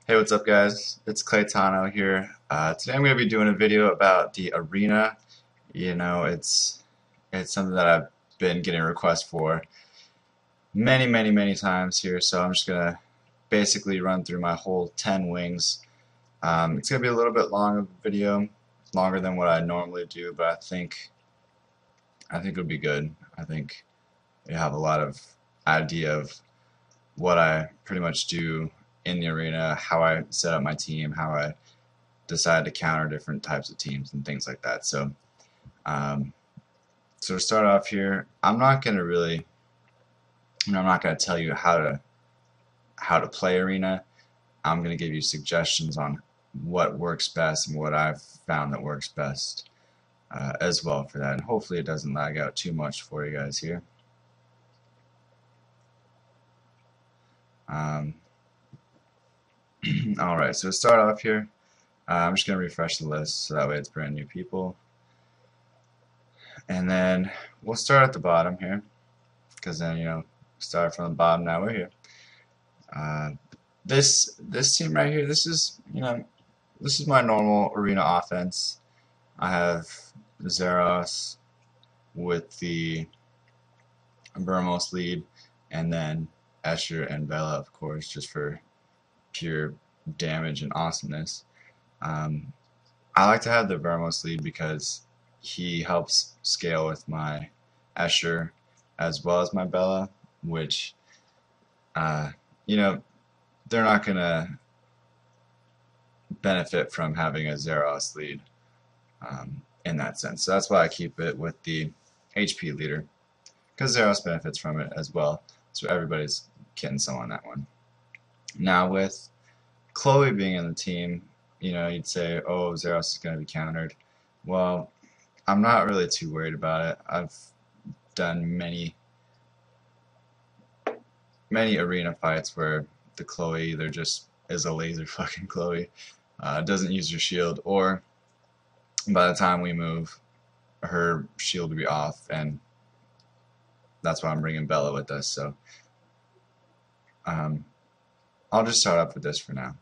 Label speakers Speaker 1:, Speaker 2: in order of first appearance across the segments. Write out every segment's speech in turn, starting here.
Speaker 1: Hey, what's up, guys? It's Claytano here. Today I'm going to be doing a video about the arena. It's something that I've been getting requests for many times here, so I'm just going to basically run through my whole 10 wings. It's going to be a little bit long of a video, longer than what I normally do, but I think it'll be good. I think you have a lot of idea of what I pretty much do in the arena, how I set up my team, how I decide to counter different types of teams and things like that. Um, so to start off here, I'm not going to really, I'm not going to tell you how to play arena. I'm going to give you suggestions on what works best and what I've found that works best as well for that. And hopefully it doesn't lag out too much for you guys here. Alright, so to start off here, I'm just going to refresh the list so that way it's brand new people. And then we'll start at the bottom here, because then, start from the bottom, now we're here. This team right here, this is my normal arena offense. I have Zeros with the Vermos lead, and then Escher and Bella, of course, just for pure damage and awesomeness. I like to have the Vermos lead because he helps scale with my Escher as well as my Bella, which, they're not going to benefit from having a Zeros lead in that sense. So that's why I keep it with the HP leader, because Zeros benefits from it as well. So everybody's getting some on that one. Now with Chloe being in the team, you'd say, oh, Zeros is going to be countered. Well, I'm not really too worried about it. I've done many arena fights where the Chloe either just is a laser fucking Chloe, doesn't use her shield, or by the time we move, her shield will be off, and that's why I'm bringing Bella with us. So I'll just start up with this for now.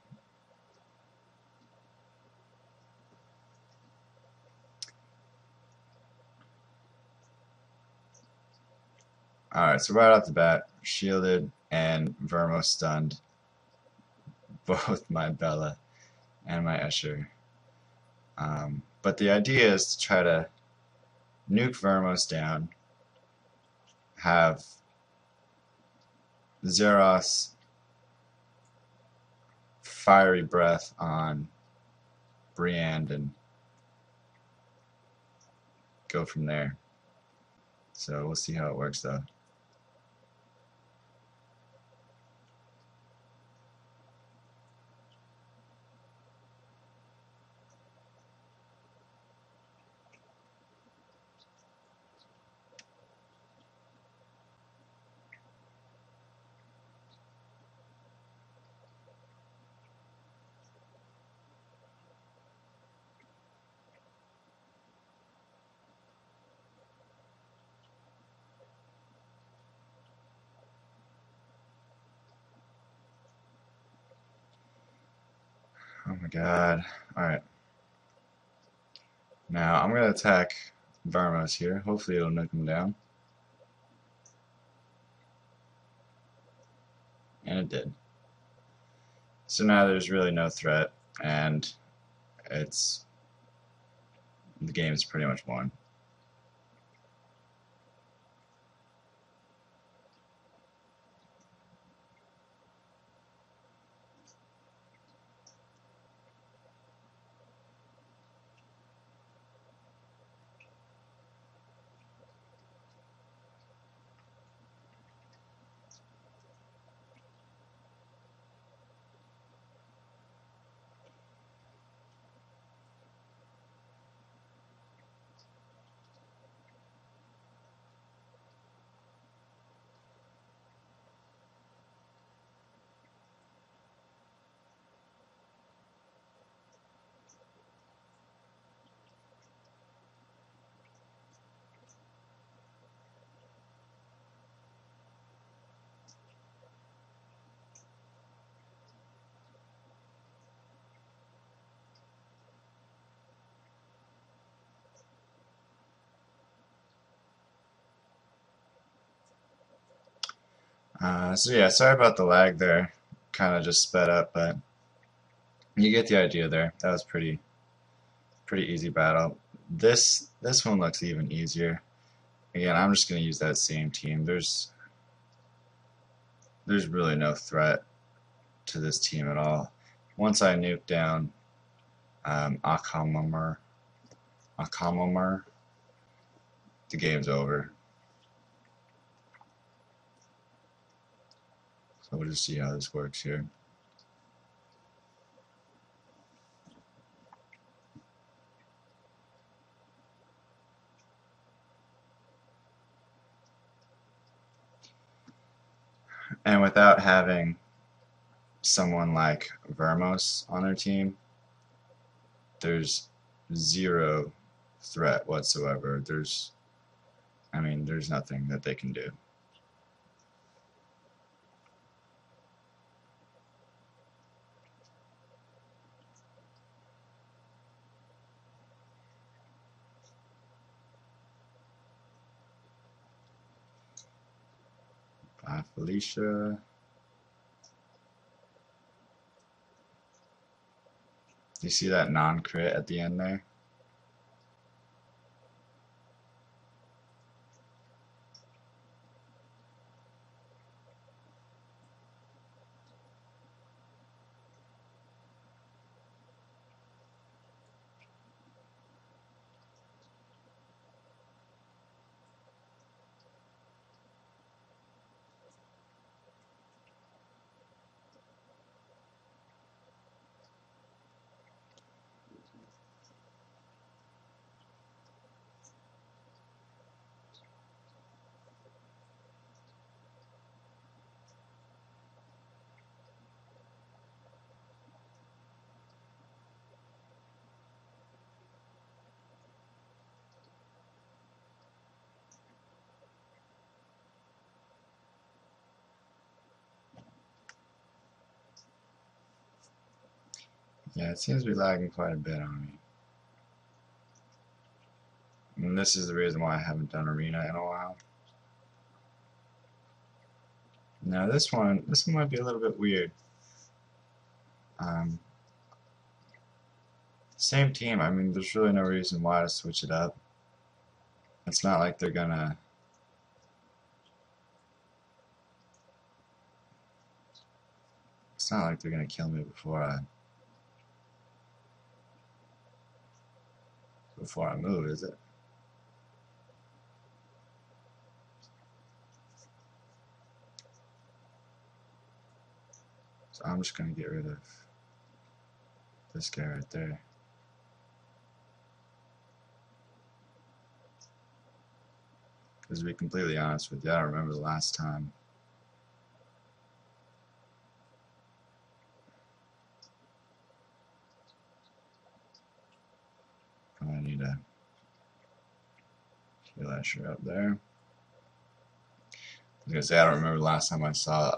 Speaker 1: Alright, so right off the bat, shielded and Vermo stunned both my Bella and my Escher. But the idea is to try to nuke Vermos down, have Zeros fiery breath on Brienne, and go from there. So we'll see how it works though. Oh my god. Alright. Now I'm going to attack Vermos here. Hopefully it'll nuke him down. And it did. So now there's really no threat, and the game is pretty much won. So yeah, sorry about the lag there. Kind of just sped up, but you get the idea there. That was pretty easy battle. This one looks even easier. Again, I'm just gonna use that same team. There's really no threat to this team at all. Once I nuke down Akamamur, the game's over. So we'll just see how this works here. And without having someone like Vermos on their team, there's zero threat whatsoever. There's nothing that they can do. Bye, Felicia. Do you see that non-crit at the end there? Yeah, it seems to be lagging quite a bit on me. And this is the reason why I haven't done Arena in a while. Now this one might be a little bit weird. Same team, I mean, there's really no reason why to switch it up. It's not like they're gonna... It's not like they're gonna kill me before I move, is it? So I'm just gonna get rid of this guy right there. Because to be completely honest with you, I don't remember the last time I need a heal Asher up there. I was gonna say I don't remember the last time I saw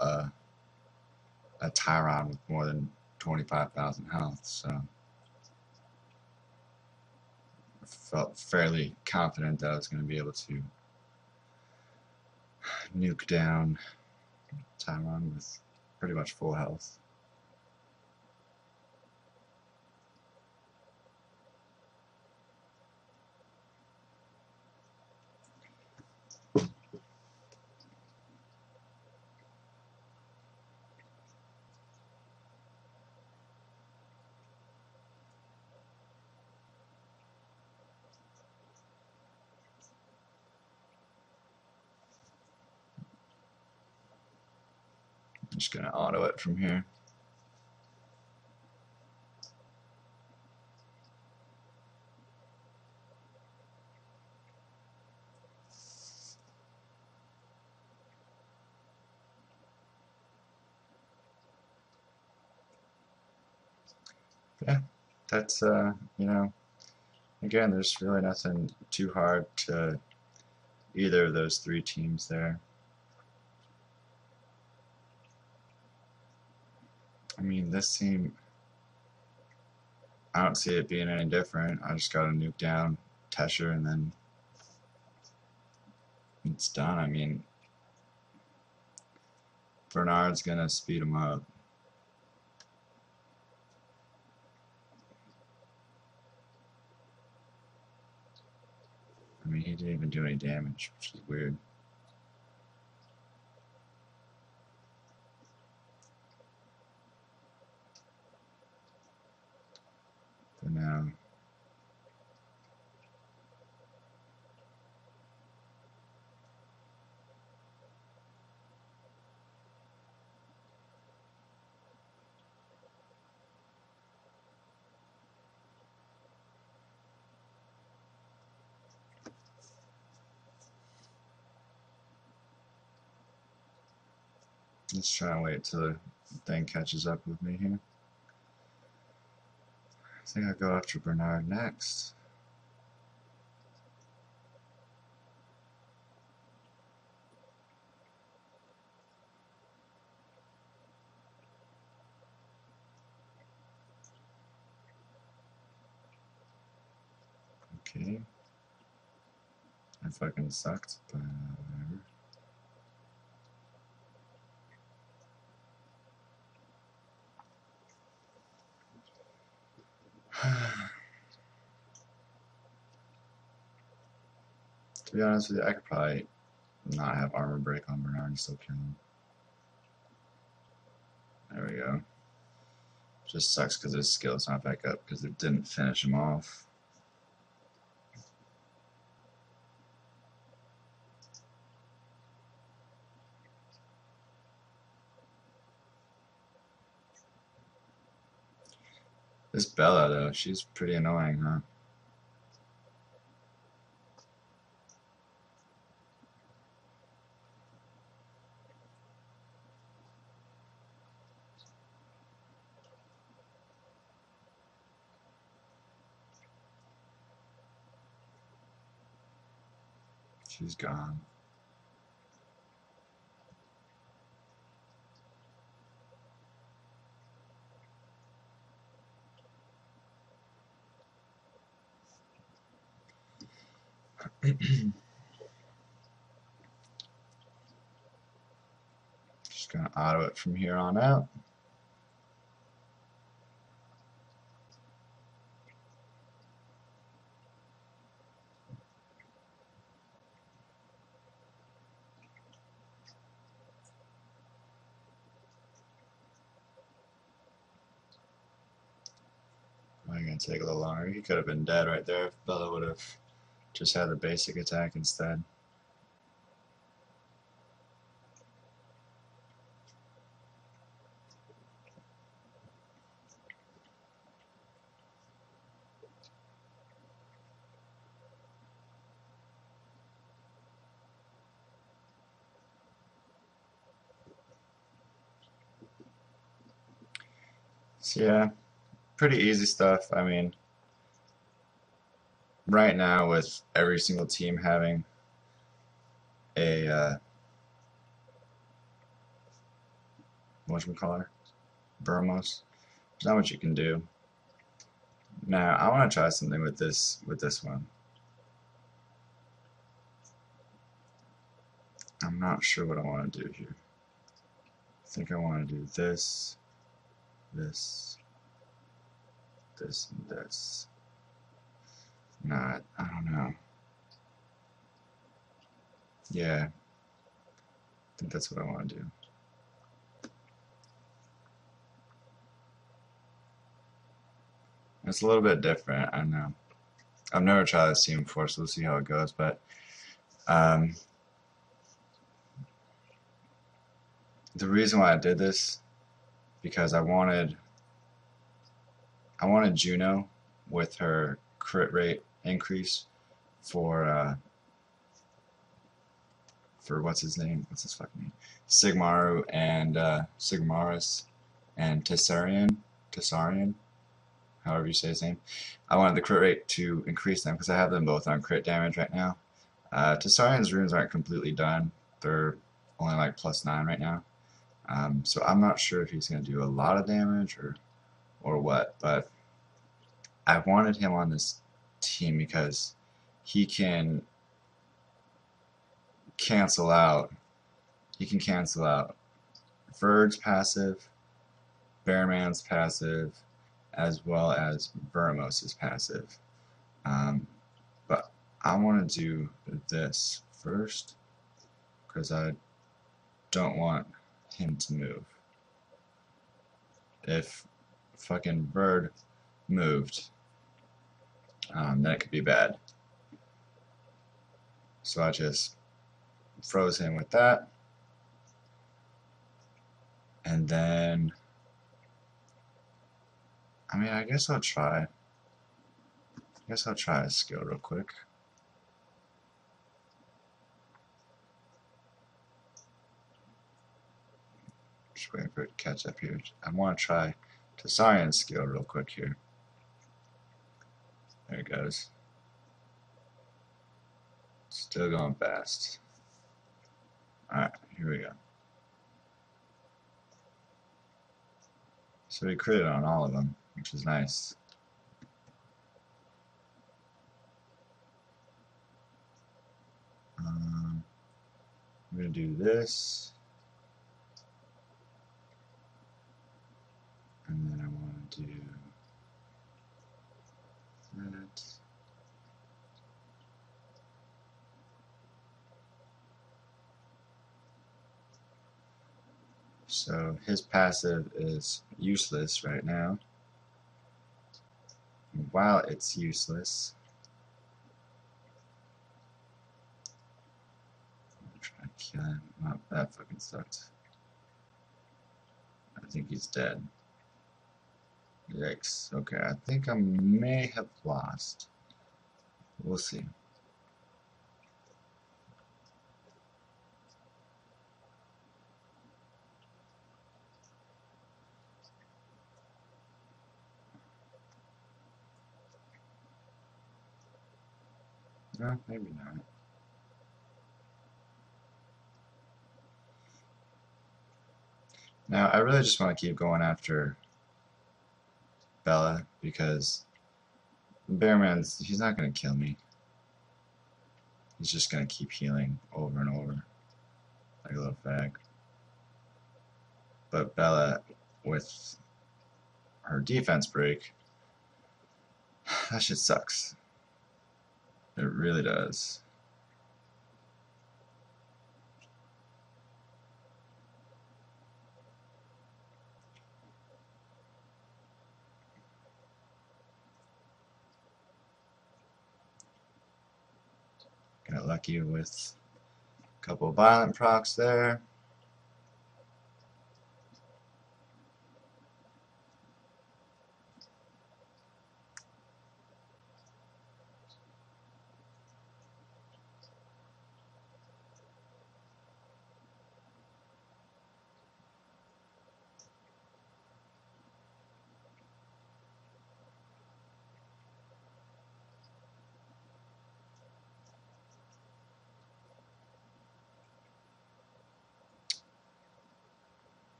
Speaker 1: a Taran with more than 25,000 health, so I felt fairly confident that I was going to be able to nuke down Taran with pretty much full health. I'm just going to auto it from here. Yeah, that's, you know, again, there's really nothing too hard to either of those three teams there. I mean, this team, I don't see it being any different. I just got to nuke down Tesher and then it's done. I mean, Bernard's gonna speed him up. I mean, he didn't even do any damage, which is weird. But now, let's try and wait till the thing catches up with me here. I think I'll go after Bernard next. Okay. That fucking sucked, but whatever. To be honest with you, I could probably not have armor break on Bernard and still kill him. There we go. Just sucks because his skill's not back up because it didn't finish him off. This Bella, though, she's pretty annoying, huh? She's gone. Just gonna auto it from here on out. Probably gonna take a little longer. He could have been dead right there if Bella would have just had the basic attack instead. So yeah, pretty easy stuff. I mean, right now with every single team having a whatchamacallit, Burmos, there's not much you can do. Now I want to try something with this one. I'm not sure what I want to do here. I think I want to do this, this, this, and this. Not, I don't know. Yeah, I think that's what I want to do. It's a little bit different, I know. I've never tried this team before, so we'll see how it goes, but the reason why I did this, because I wanted Juno with her crit rate increase for what's his name? What's his fucking name? Sigmaru and Sigmaris and Tessarian, however you say his name. I wanted the crit rate to increase them because I have them both on crit damage right now. Tessarian's runes aren't completely done. They're only like +9 right now. So I'm not sure if he's going to do a lot of damage or what, but I wanted him on this team because he can cancel out Verd's passive, Bearman's passive, as well as Vermos's passive. But I want to do this first because I don't want him to move. If fucking Bird moved, then it could be bad. So I just froze him with that. And then, I mean, I guess I'll try a skill real quick. Just waiting for it to catch up here. I want to try Taran's skill real quick here. There it goes. Still going fast. Alright, here we go. So he critted on all of them, which is nice. I'm going to do this. And then I want to do that. So his passive is useless right now. And while it's useless, I'm trying to kill him. Oh, that fucking sucked. I think he's dead. Yikes. Okay, I think I may have lost. We'll see. No, maybe not. Now, I really just want to keep going after Bella because he's not going to kill me. He's just going to keep healing over and over like a little fag. But Bella, with her defense break, that shit sucks. It really does. Got lucky with a couple of violent procs there.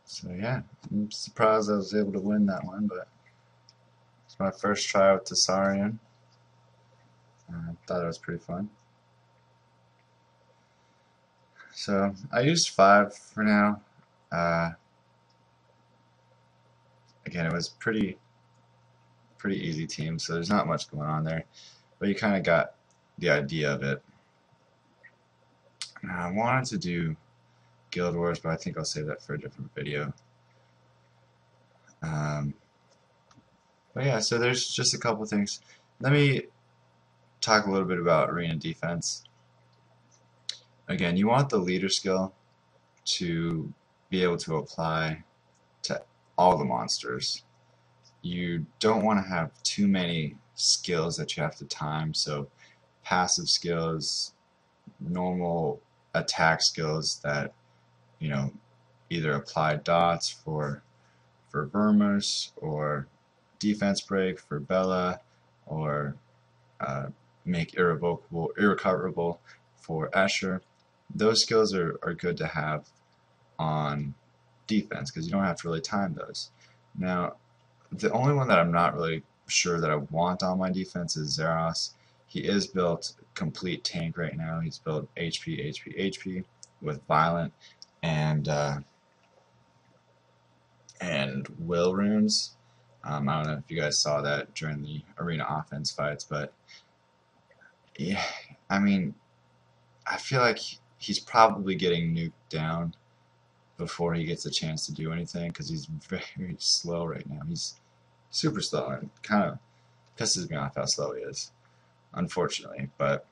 Speaker 1: So yeah, I'm surprised I was able to win that one, but it's my first try with Taran. I thought it was pretty fun. So I used 5 for now. Again, it was pretty easy team, so there's not much going on there, but you kind of got the idea of it. Now, I wanted to do Guild Wars, but I think I'll save that for a different video. But yeah, so there's just a couple things. Let me talk a little bit about arena defense. Again, you want the leader skill to be able to apply to all the monsters. You don't want to have too many skills that you have to time, so passive skills, normal attack skills that, you know, either apply dots for Vermos, or defense break for Bella, or make irrecoverable for Asher. Those skills are good to have on defense because you don't have to really time those. Now, the only one that I'm not really sure that I want on my defense is Zeros. He is built complete tank right now. He's built HP, HP, HP with Violent, and and will runes. I don't know if you guys saw that during the arena offense fights, but yeah, I mean, I feel like he's probably getting nuked down before he gets a chance to do anything because he's very slow right now. He's super slow and kind of pisses me off how slow he is, unfortunately. But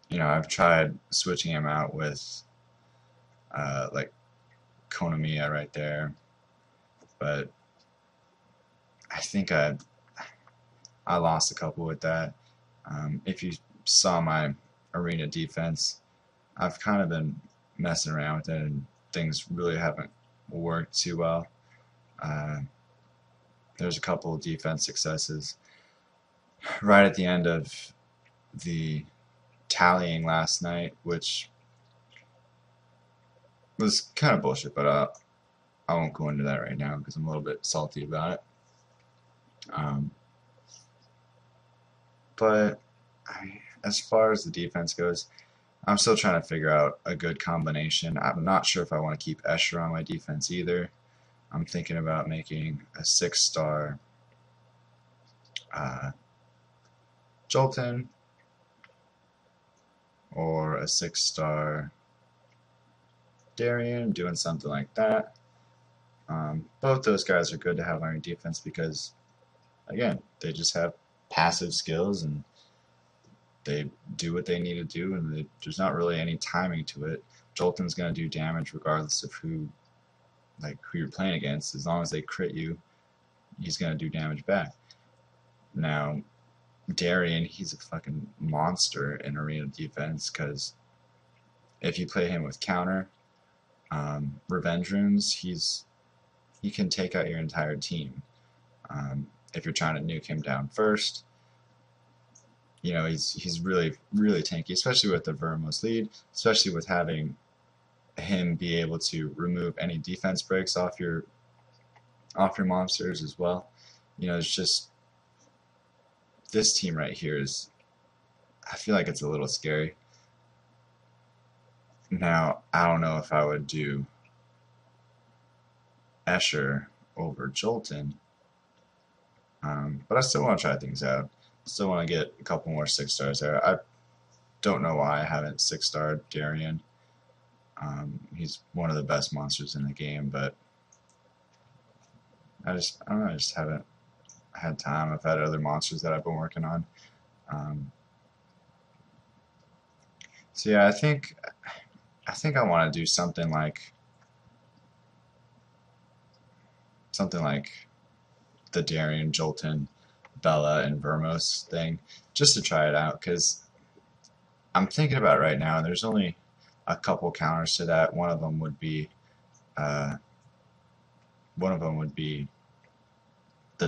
Speaker 1: you know, I've tried switching him out with like Konamiya right there, but I think I lost a couple with that. If you saw my arena defense, I've kind of been messing around with it, and things really haven't worked too well. Uh, there's a couple of defense successes right at the end of the tallying last night, which was kind of bullshit, but I won't go into that right now because I'm a little bit salty about it. But as far as the defense goes, I'm still trying to figure out a good combination. I'm not sure if I want to keep Escher on my defense either. I'm thinking about making a 6-star Jolton or a 6-star Darien, doing something like that. Both those guys are good to have on your defense because, again, they just have passive skills and they do what they need to do, and there's not really any timing to it. Jolton's going to do damage regardless of who you're playing against. As long as they crit you, he's going to do damage back. Now, Darien, he's a fucking monster in arena defense because if you play him with counter, revenge runes, he can take out your entire team. If you're trying to nuke him down first, you know, he's really, really tanky, especially with the Vermos lead, especially with having him be able to remove any defense breaks off your monsters as well. You know, it's just this team right here is, I feel like it's a little scary. Now, I don't know if I would do Escher over Jolton, but I still want to try things out. Still want to get a couple more 6-stars there. I don't know why I haven't 6-starred Darien. He's one of the best monsters in the game, but I don't know, I just haven't had time. I've had other monsters that I've been working on. So yeah, I think I want to do something like the Darien, Jolton, Bella, and Vermos thing, just to try it out, because I'm thinking about it right now, and there's only a couple counters to that. One of them would be the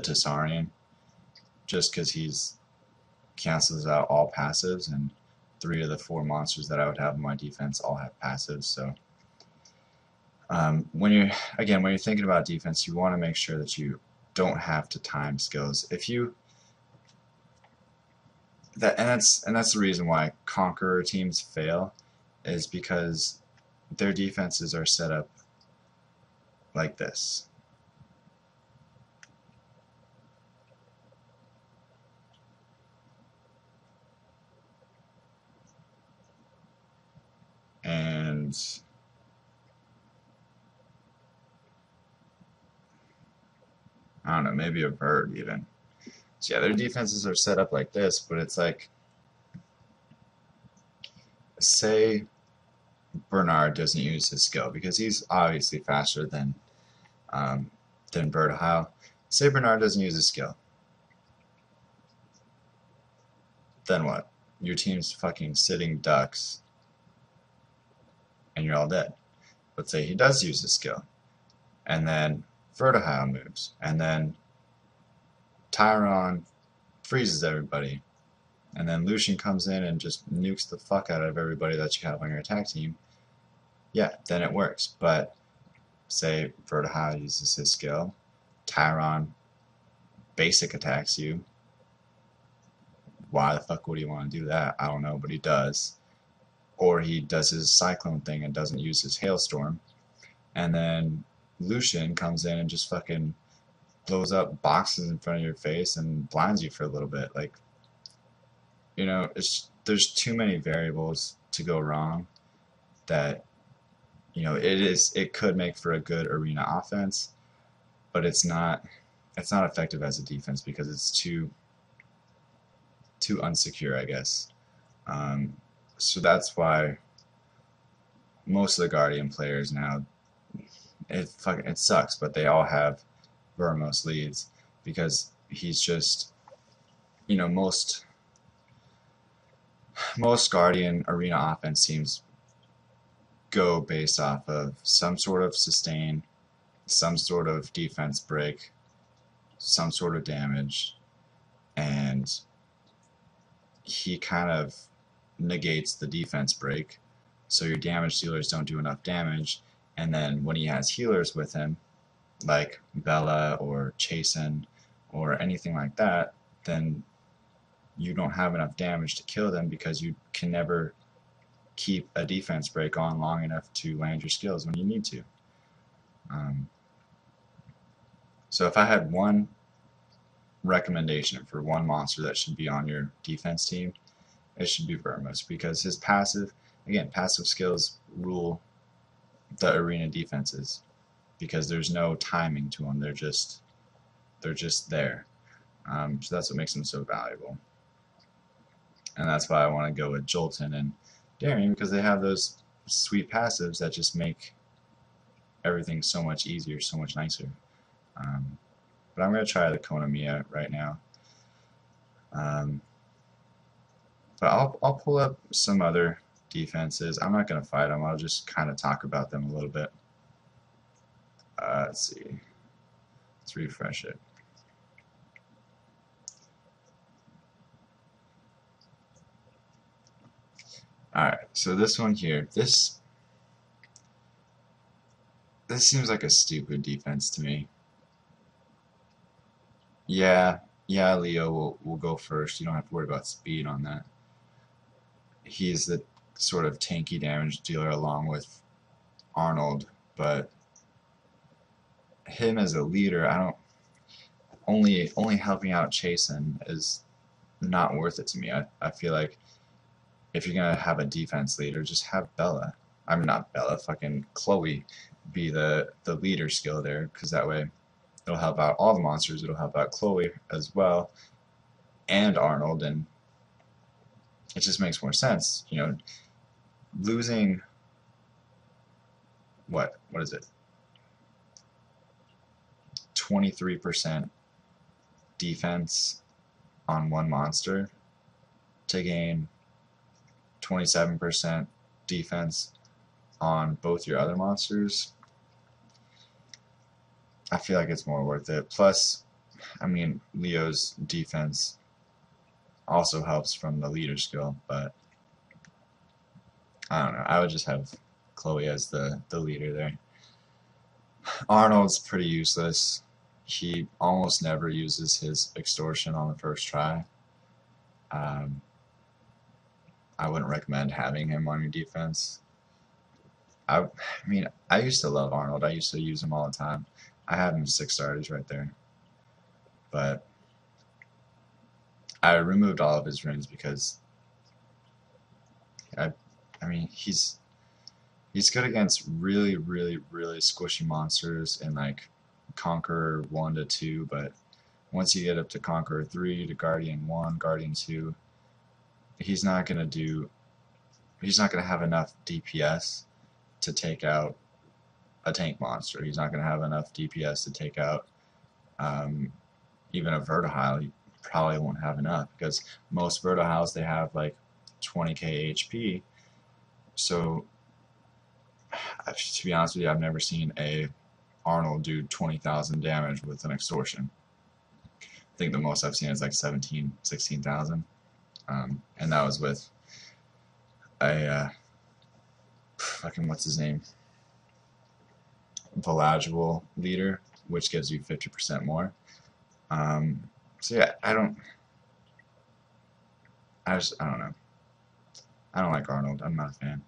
Speaker 1: Taran, just because he's cancels out all passives, and 3 of the 4 monsters that I would have in my defense all have passives. So when you're thinking about defense, you want to make sure that you don't have to time skills. That's the reason why Conqueror teams fail, is because their defenses are set up like this. And I don't know, maybe a bird even. So yeah, their defenses are set up like this, but it's like, say Bernard doesn't use his skill because he's obviously faster than Bertahile. Say Bernard doesn't use his skill. Then what? Your team's fucking sitting ducks and you're all dead. But say he does use his skill, and then Vertahile moves, and then Taran freezes everybody, and then Lucian comes in and just nukes the fuck out of everybody that you have on your attack team. Yeah, then it works. But say Vertahile uses his skill, Taran basic attacks you. Why the fuck would he want to do that? I don't know, but he does. Or he does his cyclone thing and doesn't use his hailstorm, and then Lucian comes in and just fucking blows up boxes in front of your face and blinds you for a little bit. Like, there's too many variables to go wrong that, it could make for a good arena offense, but it's not effective as a defense because it's too unsecure, I guess. So that's why most of the Guardian players now, it sucks, but they all have Vermos leads because he's just, most Guardian arena offense teams go based off of some sort of sustain, some sort of defense break, some sort of damage, and he kind of negates the defense break, so your damage dealers don't do enough damage, and then when he has healers with him, like Bella or Chasen or anything like that, then you don't have enough damage to kill them because you can never keep a defense break on long enough to land your skills when you need to. So if I had one recommendation for one monster that should be on your defense team, it should be Vermos, because his passive skills rule the arena defenses because there's no timing to them. They're just there. So that's what makes them so valuable. And that's why I want to go with Jolton and Darian, because they have those sweet passives that just make everything so much easier, so much nicer. But I'm going to try the Konamiya right now. But I'll pull up some other defenses. I'm not going to fight them. I'll just kind of talk about them a little bit. Let's see. Let's refresh it. Alright, so this one here, this seems like a stupid defense to me. Yeah, Leo will go first. You don't have to worry about speed on that. He's the sort of tanky damage dealer along with Arnold, but him as a leader, I don't only helping out Chasen is not worth it to me. I feel like if you're gonna have a defense leader, just have Bella. I mean, not Bella, fucking Chloe be the leader skill there, because that way it'll help out all the monsters. It'll help out Chloe as well, and Arnold, and it just makes more sense. Losing what is it? 23% defense on one monster to gain 27% defense on both your other monsters. I feel like it's more worth it. Plus, I mean, Leo's defense also helps from the leader skill, but I don't know. I would just have Chloe as the leader there. Arnold's pretty useless. He almost never uses his extortion on the first try. I wouldn't recommend having him on your defense. I mean, I used to love Arnold. I used to use him all the time. I have him 6 starters right there. But I removed all of his runes because I mean, he's good against really, really, really squishy monsters in like Conqueror 1 to 2, but once you get up to Conqueror 3 to Guardian 1, Guardian 2, he's not gonna have enough DPS to take out a tank monster. He's not gonna have enough DPS to take out even a Vertihile. He probably won't have enough because most Vertihiles, they have like 20k HP. So to be honest with you, I've never seen a Arnold do 20,000 damage with an extortion. I think the most I've seen is like 16,000. And that was with a fucking what's his name? Velagible leader, which gives you 50% more. So yeah, I don't know. I don't like Arnold. I'm not a fan.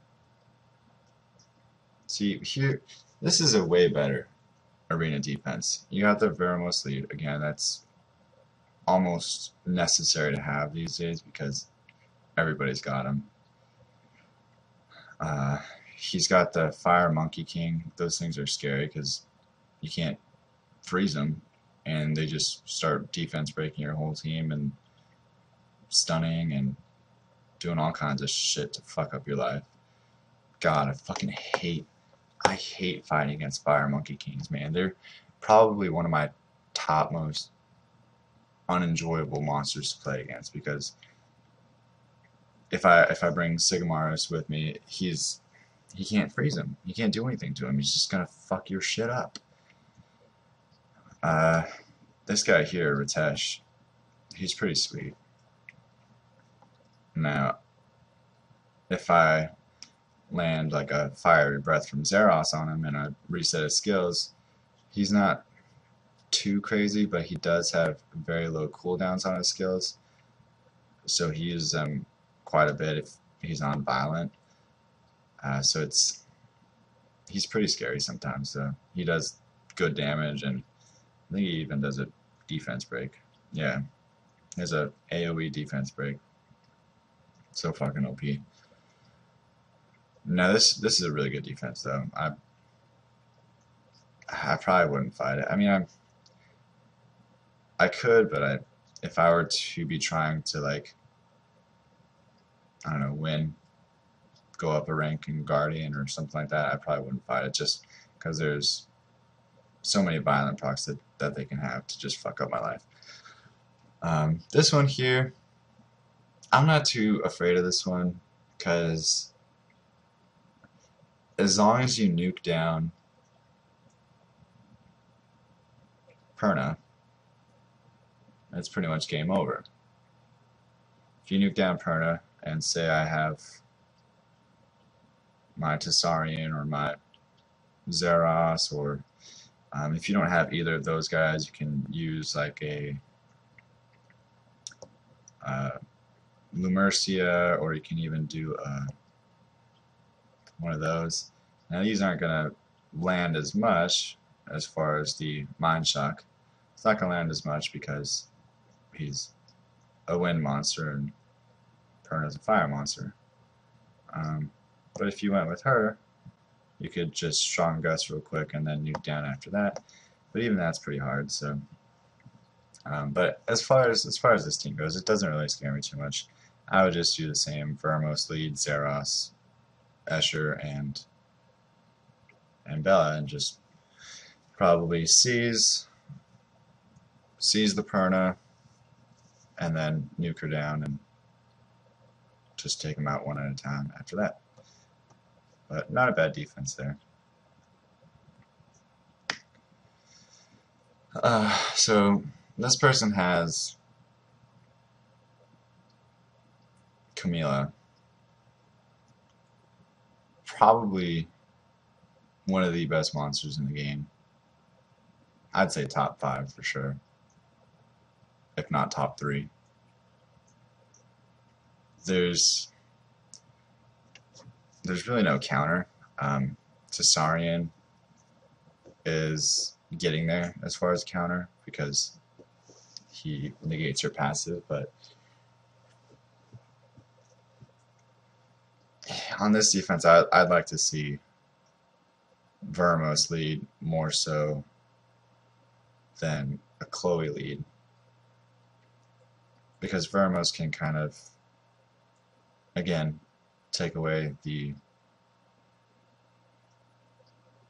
Speaker 1: See, here, this is a way better arena defense. You got the Veramos lead. Again, that's almost necessary to have these days because everybody's got him. He's got the Fire Monkey King. Those things are scary because you can't freeze them, and they just start defense breaking your whole team and stunning and doing all kinds of shit to fuck up your life. God, I hate fighting against Fire Monkey Kings, man. They're probably one of my top most unenjoyable monsters to play against because if I bring Sigmarus with me, he can't freeze him. He can't do anything to him. He's just gonna fuck your shit up. This guy here, Ritesh, he's pretty sweet. Now, if I land like a Fiery Breath from Zeros on him and I reset his skills, he's not too crazy, but he does have very low cooldowns on his skills, so he uses them quite a bit if he's on violent. So he's pretty scary sometimes. So he does good damage, and I think he even does a defense break. Yeah, there's a AoE defense break. So fucking OP. Now this is a really good defense though. I probably wouldn't fight it. I mean, I could, but if I were to be trying to, like, I don't know, win, go up a rank in Guardian or something like that, I probably wouldn't fight it just because there's so many violent procs that they can have to just fuck up my life. This one here, I'm not too afraid of this one because as long as you nuke down Perna, it's pretty much game over. If you nuke down Perna and say I have my Tessarian or my Zeros, or if you don't have either of those guys, you can use like a Lumercia, or you can even do one of those. Now these aren't going to land as much as far as the Mind Shock. It's not going to land as much because he's a wind monster and Perna's a fire monster. But if you went with her, you could just Strong Gust real quick and then nuke down after that. But even that's pretty hard. So, but as far as this team goes, it doesn't really scare me too much. I would just do the same: Vermos lead, Zeros, Escher, and Bella, and just probably seize the Perna, and then nuke her down and just take them out one at a time after that. But not a bad defense there. So this person has Camilla, probably one of the best monsters in the game. I'd say top 5 for sure, if not top 3. There's really no counter. Tessarian is getting there as far as counter because he negates your passive, but on this defense, I'd like to see Vermos lead more so than a Chloe lead, because Vermos can kind of, again, take away the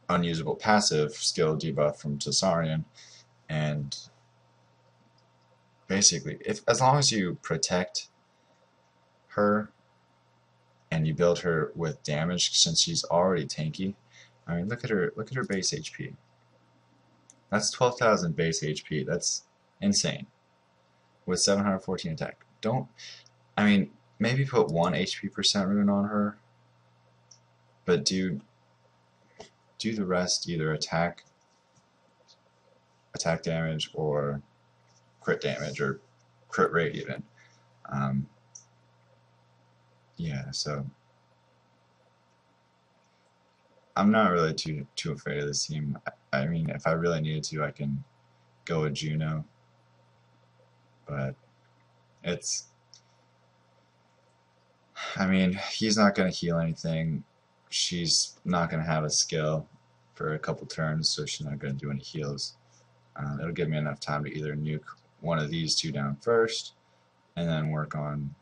Speaker 1: unusable passive skill debuff from Tessarian, and basically, as long as you protect her and you build her with damage, since she's already tanky. I mean, look at her base HP. That's 12,000 base HP. That's insane. With 714 attack. I mean, maybe put 1 HP percent rune on her, but do the rest either attack damage or crit damage or crit rate even. Yeah, so I'm not really too afraid of this team. I mean, if I really needed to, I can go with Juno, but it's, I mean, he's not going to heal anything. She's not going to have a skill for a couple turns, so she's not going to do any heals. It'll give me enough time to either nuke one of these two down first, and then work on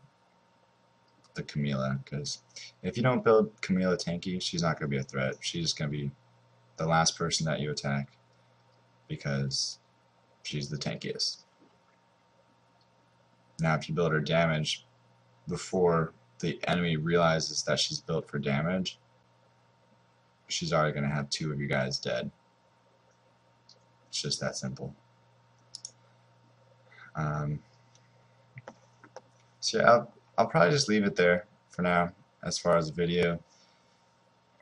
Speaker 1: the Camilla, because if you don't build Camilla tanky, she's not going to be a threat. She's just going to be the last person that you attack, because she's the tankiest. Now, if you build her damage before the enemy realizes that she's built for damage, she's already going to have two of you guys dead. It's just that simple. So yeah, I'll probably just leave it there for now as far as the video.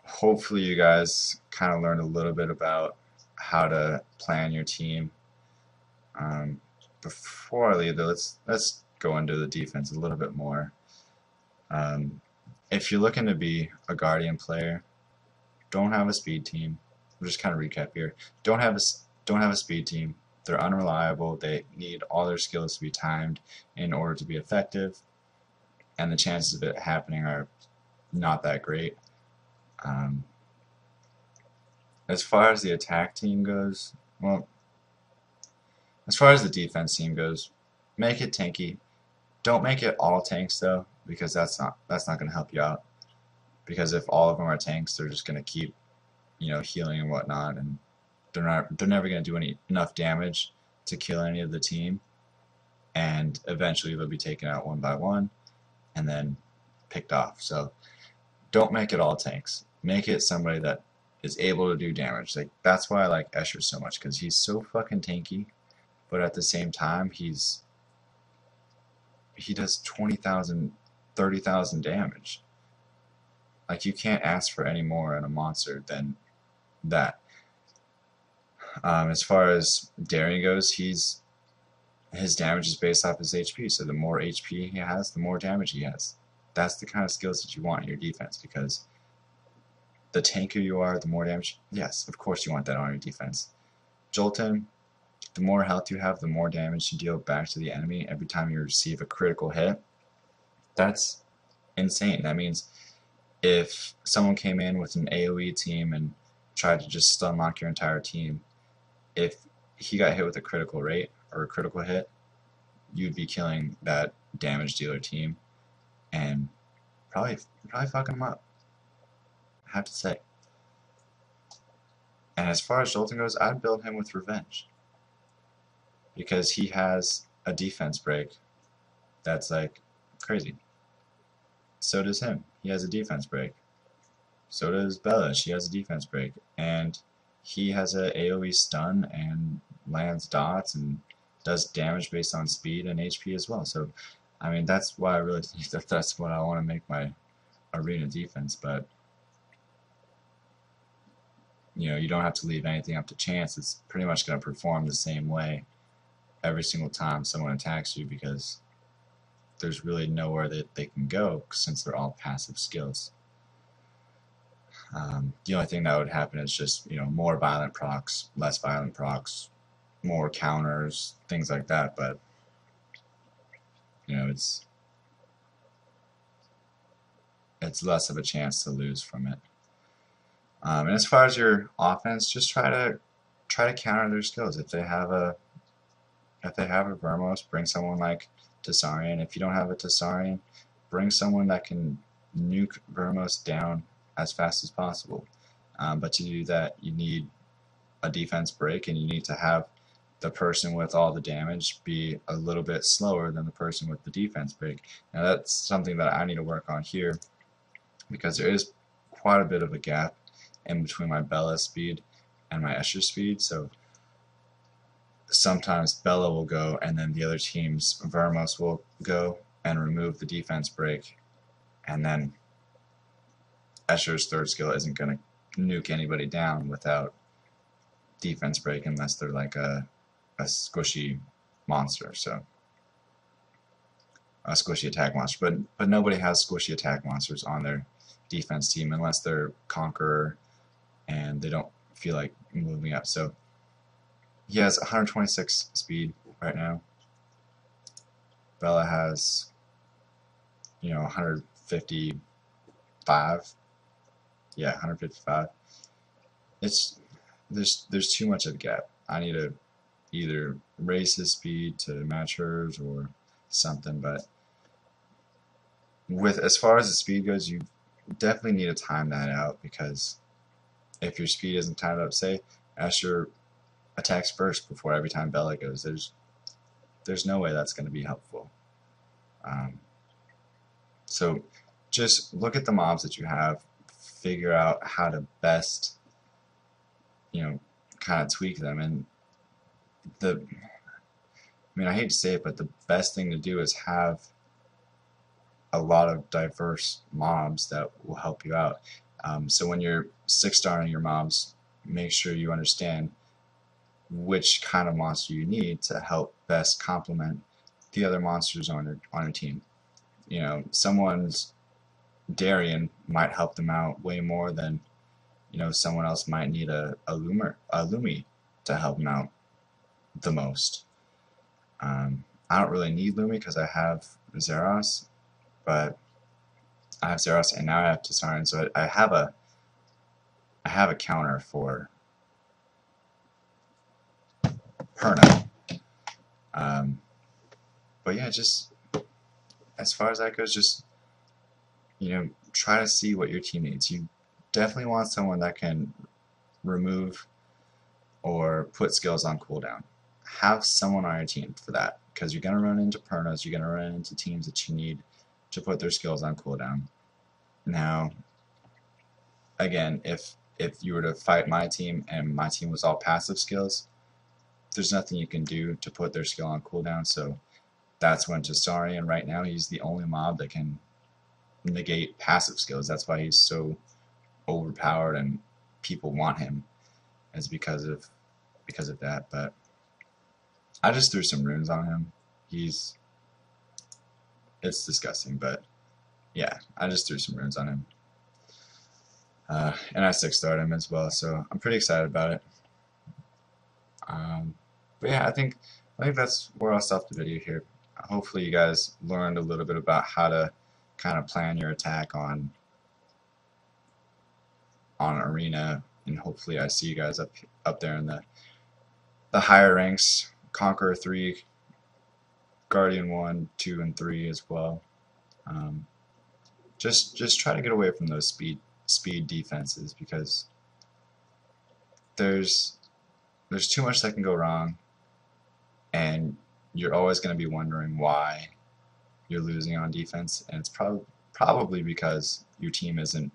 Speaker 1: Hopefully you guys kind of learned a little bit about how to plan your team. Before I leave though, let's go into the defense a little bit more. If you're looking to be a Guardian player, don't have a speed team. We'll just kind of recap here. Don't have a speed team. They're unreliable. They need all their skills to be timed in order to be effective, and the chances of it happening are not that great. As far as the attack team goes, well, as far as the defense team goes, make it tanky. Don't make it all tanks though, because that's not going to help you out. Because if all of them are tanks, they're just going to keep, healing and whatnot, and they're never going to do enough damage to kill any of the team, and eventually they'll be taken out one by one and then picked off. So don't make it all tanks. Make it somebody that is able to do damage. Like, that's why I like Escher so much, because he's so fucking tanky, but at the same time he does 20,000, 30,000 damage. Like, you can't ask for any more in a monster than that. As far as Daring goes, his damage is based off his HP, so the more HP he has, the more damage he has. That's the kind of skills that you want in your defense, because the tankier you are, the more damage. Yes, of course you want that on your defense. Jolton, the more health you have, the more damage you deal back to the enemy every time you receive a critical hit. That's insane. That means if someone came in with an AoE team and tried to just stun lock your entire team, if he got hit with a critical rate or a critical hit, you'd be killing that damage dealer team and probably fucking him up, I have to say. And as far as Jolton goes, I'd build him with Revenge, because he has a defense break that's like crazy. So does him. He has a defense break. So does Bella. She has a defense break. And he has a AoE stun and lands dots and does damage based on speed and HP as well. So, I mean, that's why I really think that that's what I want to make my arena defense. But, you don't have to leave anything up to chance. It's pretty much going to perform the same way every single time someone attacks you, because there's really nowhere that they can go since they're all passive skills. The only thing that would happen is just, more violent procs, less violent procs, more counters, things like that, but, it's less of a chance to lose from it. And as far as your offense, just try to counter their skills. If they have a Vermos, bring someone like Taran. If you don't have a Taran, bring someone that can nuke Vermos down as fast as possible. But to do that, you need a defense break, and you need to have the person with all the damage be a little bit slower than the person with the defense break. Now that's something that I need to work on here, because there is quite a bit of a gap in between my Bella speed and my Escher speed. So sometimes Bella will go, and then the other team's Vermos will go and remove the defense break, and then Escher's third skill isn't going to nuke anybody down without defense break, unless they're like a squishy monster, so a squishy attack monster. But nobody has squishy attack monsters on their defense team unless they're Conqueror and they don't feel like moving up. So he has 126 speed right now. Bella has, 155. Yeah, 155. It's there's too much of a gap. I need to either raise his speed to match hers or something. But with as far as the speed goes, you definitely need to time that out, because if your speed isn't timed up, say Asher attacks first before every time Bella goes, there's no way that's going to be helpful. So just look at the mobs that you have, figure out how to best, kind of tweak them. And I hate to say it, but the best thing to do is have a lot of diverse mobs that will help you out. So when you're 6-starring your mobs, make sure you understand which kind of monster you need to help best complement the other monsters on your team. Someone's Darien might help them out way more than someone else might need a Lumi to help them out the most. I don't really need Lumi because I have Zeros, but I have Zeros and now I have Taran, so I have a counter for Perna. But yeah, just as far as that goes, just try to see what your team needs. You definitely want someone that can remove or put skills on cooldown. Have someone on your team for that, because you're going to run into Pernas, you're going to run into teams that you need to put their skills on cooldown. Now, again, if you were to fight my team and my team was all passive skills, there's nothing you can do to put their skill on cooldown, so that's when Testarian, right now, he's the only mob that can negate passive skills. That's why he's so overpowered and people want him, is because of that. But I just threw some runes on him. It's disgusting, but yeah, I just threw some runes on him. And I 6-starred him as well, so I'm pretty excited about it. But yeah, I think that's where I'll stop the video here. Hopefully you guys learned a little bit about how to kind of plan your attack on Arena, and hopefully I see you guys up there in the higher ranks, Conqueror 3, Guardian 1, 2, and 3 as well. Just try to get away from those speed defenses, because there's too much that can go wrong, and you're always going to be wondering why you're losing on defense, and it's probably because your team isn't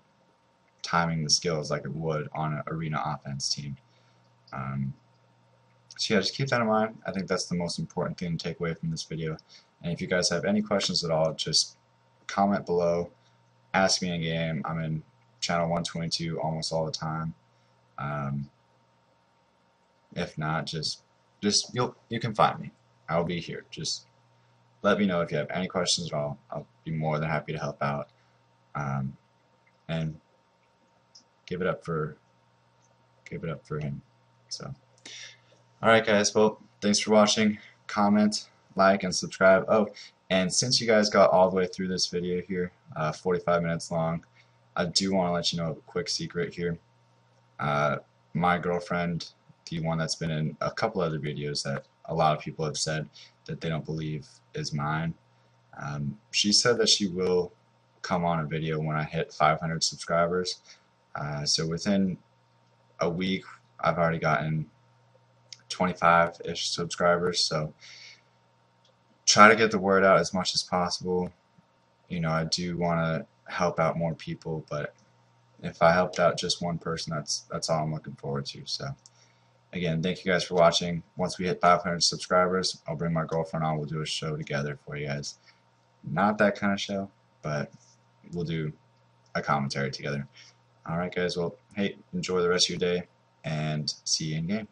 Speaker 1: timing the skills like it would on an arena offense team. So yeah, just keep that in mind. I think that's the most important thing to take away from this video. And if you guys have any questions at all, just comment below, ask me in game. I'm in channel 122 almost all the time. If not, just you can find me. I'll be here. Just let me know if you have any questions at all. I'll be more than happy to help out. And give it up for him. So, all right, guys. Well, thanks for watching. Comment, like, and subscribe. Oh, and since you guys got all the way through this video here, 45 minutes long, I do want to let you know a quick secret here. My girlfriend, the one that's been in a couple other videos that a lot of people have said that they don't believe is mine, she said that she will come on a video when I hit 500 subscribers. So within a week, I've already gotten 25-ish subscribers. So try to get the word out as much as possible. I do want to help out more people, but if I helped out just one person, that's all I'm looking forward to. So again, thank you guys for watching. Once we hit 500 subscribers, I'll bring my girlfriend on. We'll do a show together for you guys. Not that kind of show, but we'll do a commentary together. Alright guys, well, hey, enjoy the rest of your day, and see you in game.